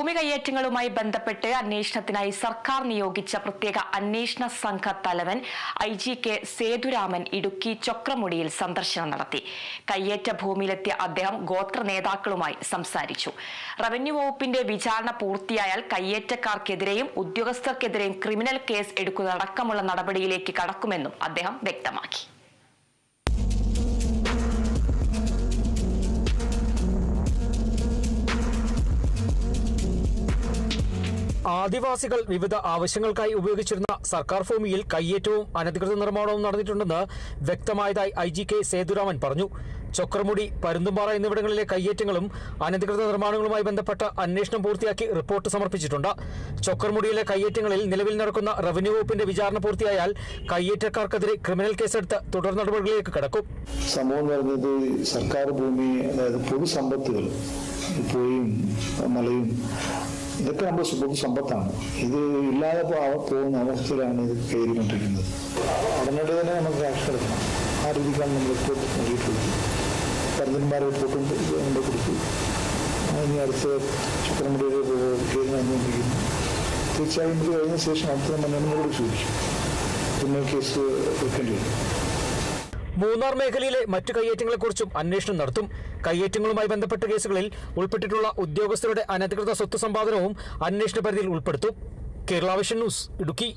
ഭൂമി കയ്യേറ്റങ്ങളുമായി ബന്ധപ്പെട്ട് അന്വേഷണത്തിനായി സർക്കാർ നിയോഗിച്ച പ്രത്യേക അന്വേഷണ സംഘ തലവൻ IGK സേതുരാമൻ ഇടുക്കി ചൊക്രമുടിയിൽ സന്ദർശനം നടത്തി. കയ്യേറ്റ ഭൂമിയിലെത്തിയ അദ്ദേഹം ഗോത്ര നേതാക്കളുമായി സംസാരിച്ചു. റവന്യൂ വകുപ്പിന്റെ വിചാരണ പൂർത്തിയായാൽ കയ്യേറ്റക്കാർക്കെതിരെയും ഉദ്യോഗസ്ഥർക്കെതിരെയും ക്രിമിനൽ കേസ് എടുക്കുന്നതടക്കമുള്ള നടപടിയിലേക്ക് കടക്കുമെന്നും അദ്ദേഹം വ്യക്തമാക്കി. ആദിവാസികൾ വിവിധ ആവശ്യങ്ങൾക്കായി ഉപയോഗിച്ചിരുന്ന സർക്കാർ ഭൂമിയിൽ കയ്യേറ്റവും അനധികൃത നിർമ്മാണവും നടന്നിട്ടുണ്ടെന്ന് വ്യക്തമായതായി IGK സേതുരാമൻ പറഞ്ഞു. ചൊക്രമുടി, പരുന്തുംപാറ എന്നിവിടങ്ങളിലെ കയ്യേറ്റങ്ങളും അനധികൃത നിർമ്മാണങ്ങളുമായി ബന്ധപ്പെട്ട അന്വേഷണം പൂർത്തിയാക്കി റിപ്പോർട്ട് സമർപ്പിച്ചിട്ടുണ്ട്. ചൊക്രമുടിയിലെ കയ്യേറ്റങ്ങളിൽ നിലവിൽ നടക്കുന്ന റവന്യൂ വകുപ്പിന്റെ വിചാരണ പൂർത്തിയായാൽ കയ്യേറ്റക്കാർക്കെതിരെ ക്രിമിനൽ കേസെടുത്ത് തുടർ നടപടികളിലേക്ക് കടക്കും. സംഭവം പറഞ്ഞത് സർക്കാർ ഭൂമി, അതായത് പൊതുസമ്പത്തുകൾ, പുഴയും മലയും, ഇതൊക്കെ നമ്മുടെ പൊതുസമ്പത്താണ്. ഇത് ഇല്ലാതെ പോകുന്ന അവസ്ഥയിലാണ് ഇത് കയറിക്കൊണ്ടിരിക്കുന്നത്. ഉടനടി തന്നെ നമുക്ക് ആക്ഷൻ എടുക്കണം. ആ രീതിക്കാണ് നമ്മൾ റിപ്പോർട്ട് നൽകിയിട്ടുള്ളത്. പരുന്തുംപാറ റിപ്പോർട്ടും നമ്മൾ കൊടുത്തു. ഇനി അടുത്ത ചൊക്രമുടിയിൽ കേസ് നടന്നുകൊണ്ടിരിക്കുന്നു. തീർച്ചയായും ഇത് കഴിഞ്ഞ ശേഷം അടുത്ത മുന്നോട്ട് ചോദിക്കും. പിന്നെ കേസ് വെക്കേണ്ടി വരും. മൂന്നാർ മേഖലയിലെ മറ്റു കയ്യേറ്റങ്ങളെക്കുറിച്ചും അന്വേഷണം നടത്തും. കയ്യേറ്റങ്ങളുമായി ബന്ധപ്പെട്ട കേസുകളിൽ ഉൾപ്പെട്ടിട്ടുള്ള ഉദ്യോഗസ്ഥരുടെ അനധികൃത സ്വത്ത് സമ്പാദനവും അന്വേഷണ പരിധിയിൽ ഉൾപ്പെടുത്തും. Kerala vision news, Idukki.